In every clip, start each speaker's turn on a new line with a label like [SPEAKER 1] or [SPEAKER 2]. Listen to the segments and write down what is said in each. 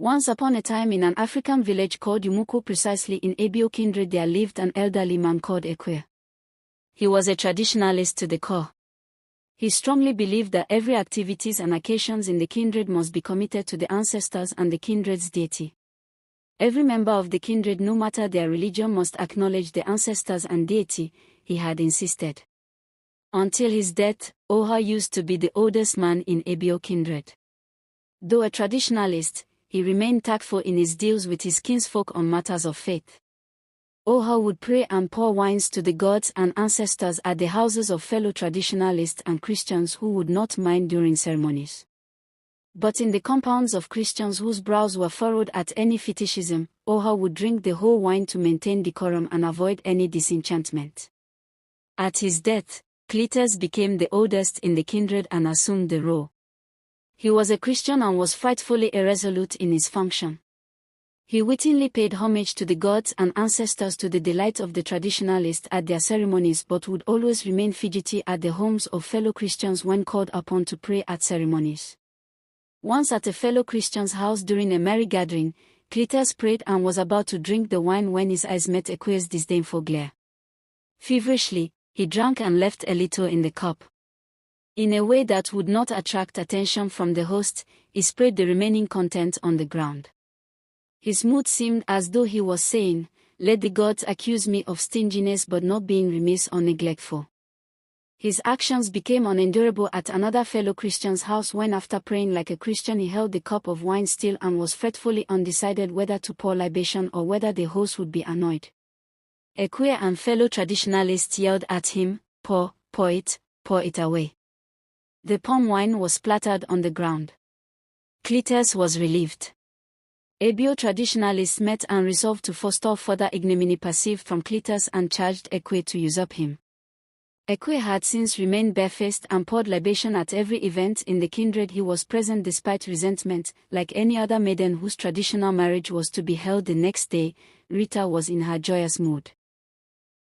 [SPEAKER 1] Once upon a time in an African village called Umuku, precisely in Ebio kindred, there lived an elderly man called Ekwe. He was a traditionalist to the core. He strongly believed that every activities and occasions in the kindred must be committed to the ancestors and the kindred's deity. Every member of the kindred, no matter their religion, must acknowledge the ancestors and deity, he had insisted. Until his death, Oha used to be the oldest man in Ebio kindred. Though a traditionalist, he remained tactful in his deals with his kinsfolk on matters of faith. Oha would pray and pour wines to the gods and ancestors at the houses of fellow traditionalists and Christians who would not mind during ceremonies. But in the compounds of Christians whose brows were furrowed at any fetishism, Oha would drink the whole wine to maintain decorum and avoid any disenchantment. At his death, Cletus became the oldest in the kindred and assumed the role. He was a Christian and was frightfully irresolute in his function. He wittingly paid homage to the gods and ancestors to the delight of the traditionalists at their ceremonies, but would always remain fidgety at the homes of fellow Christians when called upon to pray at ceremonies. Once at a fellow Christian's house during a merry gathering, Cletus prayed and was about to drink the wine when his eyes met Ekwe's disdainful glare. Feverishly, he drank and left a little in the cup. In a way that would not attract attention from the host, he sprayed the remaining content on the ground. His mood seemed as though he was saying, "Let the gods accuse me of stinginess but not being remiss or neglectful." His actions became unendurable at another fellow Christian's house when, after praying like a Christian, he held the cup of wine still and was fretfully undecided whether to pour libation or whether the host would be annoyed. Ekwe and fellow traditionalists yelled at him, pour it away." The palm wine was splattered on the ground. Cletus was relieved. Ebio traditionalists met and resolved to forestall further ignominy perceived from Cletus and charged Ekwe to usurp him. Ekwe had since remained barefaced and poured libation at every event in the kindred he was present despite resentment. Like any other maiden whose traditional marriage was to be held the next day, Rita was in her joyous mood.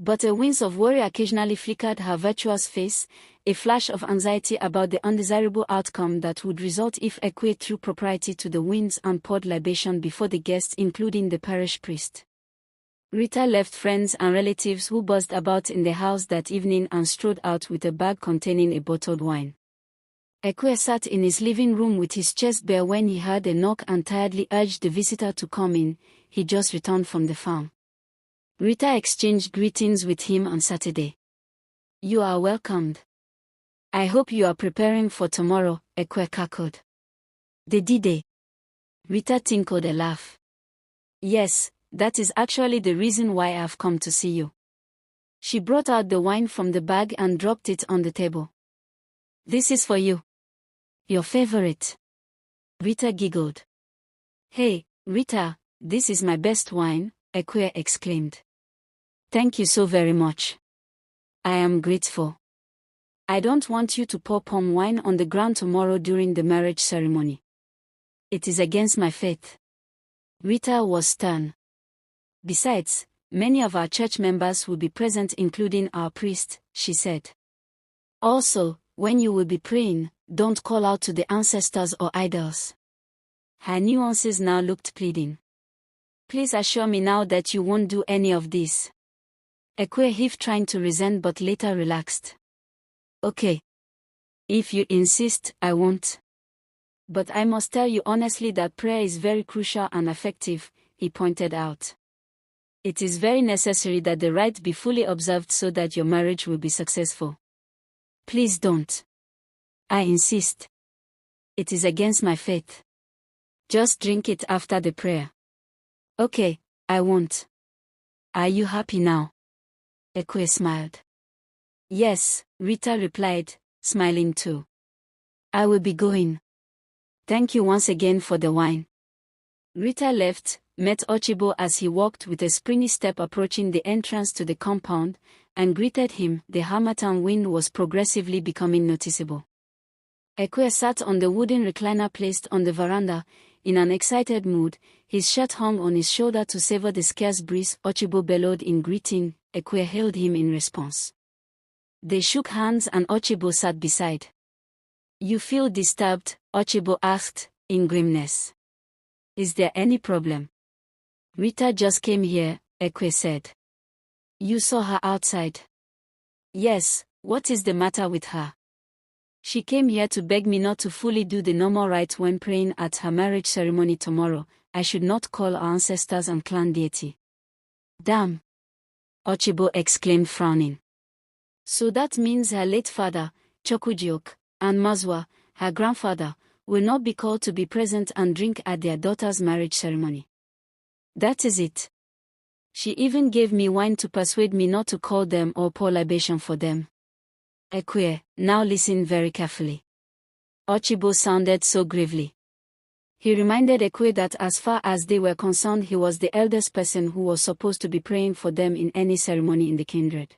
[SPEAKER 1] But a wince of worry occasionally flickered her virtuous face, a flash of anxiety about the undesirable outcome that would result if Ekwe threw propriety to the winds and poured libation before the guests, including the parish priest. Rita left friends and relatives who buzzed about in the house that evening and strode out with a bag containing a bottled wine. Ekwe sat in his living room with his chest bare when he heard a knock and tiredly urged the visitor to come in. He just returned from the farm. Rita exchanged greetings with him on Saturday. "You are welcomed. I hope you are preparing for tomorrow," Ekwe cackled. "The D-Day." Rita tinkled a laugh. "Yes, that is actually the reason why I have come to see you." She brought out the wine from the bag and dropped it on the table. "This is for you. Your favorite." Rita giggled. "Hey, Rita, this is my best wine," Ekwe exclaimed. "Thank you so very much. I am grateful. I don't want you to pour palm wine on the ground tomorrow during the marriage ceremony. It is against my faith." Rita was stern. "Besides, many of our church members will be present, including our priest," she said. "Also, when you will be praying, don't call out to the ancestors or idols." Her nuances now looked pleading. "Please assure me now that you won't do any of this." Ekwe heaved, trying to resent but later relaxed. "Okay. If you insist, I won't. But I must tell you honestly that prayer is very crucial and effective," he pointed out. "It is very necessary that the rite be fully observed so that your marriage will be successful. Please don't. I insist. It is against my faith. Just drink it after the prayer." "Okay, I won't. Are you happy now?" Ekwe smiled. "Yes," Rita replied, smiling too. "I will be going. Thank you once again for the wine." Rita left, met Ochibo as he walked with a springy step approaching the entrance to the compound, and greeted him. The harmattan wind was progressively becoming noticeable. Ekwe sat on the wooden recliner placed on the veranda, in an excited mood, his shirt hung on his shoulder to savor the scarce breeze. Ochibo bellowed in greeting. Ekwe hailed him in response. They shook hands and Ochibo sat beside. "You feel disturbed?" Ochibo asked, in grimness. Is there any problem? Rita just came here, Ekwe said. You saw her outside? Yes, what is the matter with her? She came here to beg me not to fully do the normal rites when praying at her marriage ceremony tomorrow. I should not call our ancestors and clan deity. Damn! Ochibo exclaimed, frowning. So that means her late father, Chokujiok, and Mazwa, her grandfather, will not be called to be present and drink at their daughter's marriage ceremony. That is it. She even gave me wine to persuade me not to call them or pour libation for them. Ekwe, now listen very carefully. Ochibo sounded so gravely. He reminded Ekwe that as far as they were concerned, he was the eldest person who was supposed to be praying for them in any ceremony in the kindred.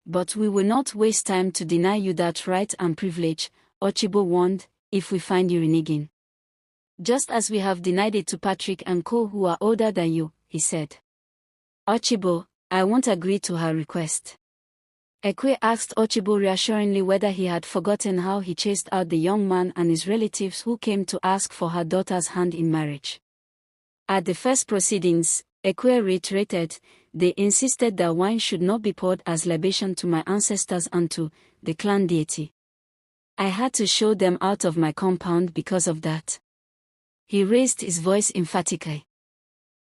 [SPEAKER 1] But we will not waste time to deny you that right and privilege, Ochibo warned, if we find you reneging. Just as we have denied it to Patrick and Co, who are older than you, he said. Ochibo, I won't agree to her request. Ekwe asked Ochibo reassuringly whether he had forgotten how he chased out the young man and his relatives who came to ask for her daughter's hand in marriage. At the first proceedings, Ekwe reiterated, they insisted that wine should not be poured as libation to my ancestors and to the clan deity. I had to show them out of my compound because of that. He raised his voice emphatically.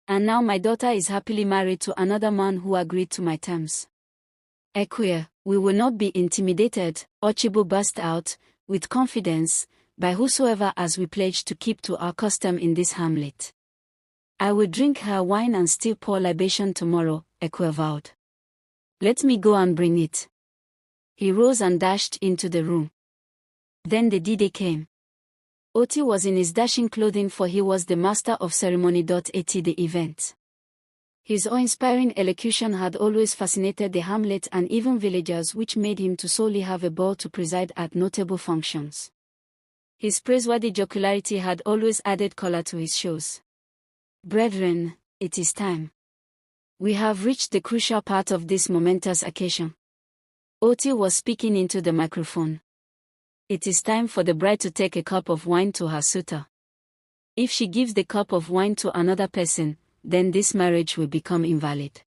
[SPEAKER 1] And now my daughter is happily married to another man who agreed to my terms. Ekwe, we will not be intimidated, Ochibo burst out, with confidence, by whosoever as we pledge to keep to our custom in this hamlet. I will drink her wine and still pour libation tomorrow, Ekwe vowed. Let me go and bring it. He rose and dashed into the room. Then the D-Day came. Oti was in his dashing clothing, for he was the master of ceremony at the event. His awe-inspiring elocution had always fascinated the hamlet and even villagers, which made him to solely have a ball to preside at notable functions. His praiseworthy jocularity had always added color to his shows. Brethren, it is time. We have reached the crucial part of this momentous occasion. Oti was speaking into the microphone. It is time for the bride to take a cup of wine to her suitor. If she gives the cup of wine to another person, then this marriage will become invalid.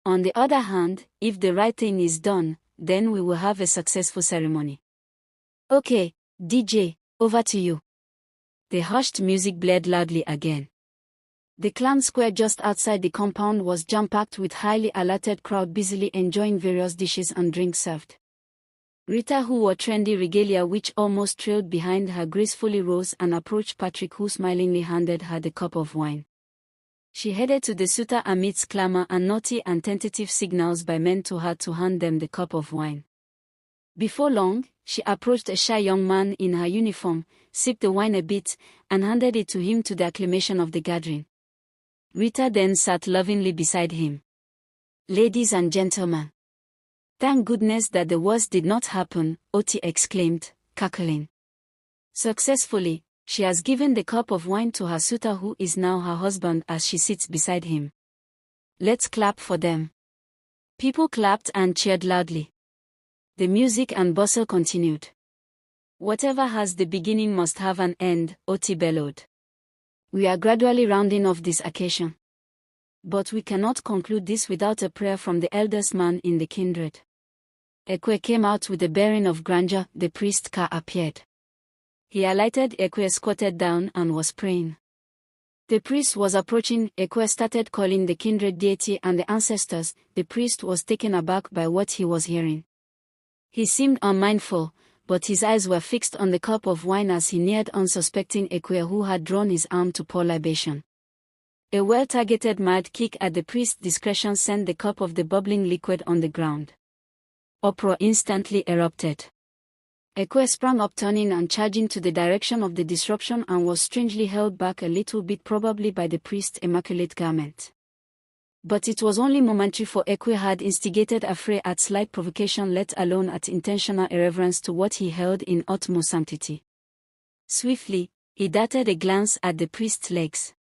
[SPEAKER 1] On the other hand, if the right thing is done, then we will have a successful ceremony. Okay, DJ, over to you. The hushed music blared loudly again. The clan square just outside the compound was jam-packed with highly alerted crowd busily enjoying various dishes and drinks served. Rita, who wore trendy regalia which almost trailed behind her, gracefully rose and approached Patrick, who smilingly handed her the cup of wine. She headed to the suitor amidst clamor and naughty and tentative signals by men to her to hand them the cup of wine. Before long, she approached a shy young man in her uniform, sipped the wine a bit, and handed it to him to the acclamation of the gathering. Rita then sat lovingly beside him. Ladies and gentlemen. Thank goodness that the worst did not happen, Oti exclaimed, cackling. Successfully, she has given the cup of wine to her suitor, who is now her husband, as she sits beside him. Let's clap for them. People clapped and cheered loudly. The music and bustle continued. Whatever has the beginning must have an end, Oti bellowed. We are gradually rounding off this occasion. But we cannot conclude this without a prayer from the eldest man in the kindred. Ekwe came out with the bearing of grandeur. The priest Ka appeared. He alighted. Ekwe squatted down and was praying. The priest was approaching. Ekwe started calling the kindred deity and the ancestors. The priest was taken aback by what he was hearing. He seemed unmindful, but his eyes were fixed on the cup of wine as he neared unsuspecting Ekwe, who had drawn his arm to pour libation. A well-targeted mad kick at the priest's discretion sent the cup of the bubbling liquid on the ground. Uproar instantly erupted. Ekwe sprang up, turning and charging to the direction of the disruption, and was strangely held back a little bit, probably by the priest's immaculate garment. But it was only momentary, for Ekwe had instigated a fray at slight provocation, let alone at intentional irreverence to what he held in utmost sanctity. Swiftly, he darted a glance at the priest's legs.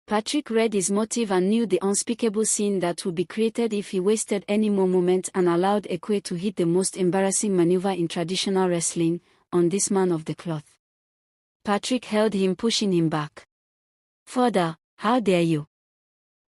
[SPEAKER 1] Patrick read his motive and knew the unspeakable scene that would be created if he wasted any more moment and allowed Ekwe to hit the most embarrassing maneuver in traditional wrestling, on this man of the cloth. Patrick held him, pushing him back. Further, how dare you?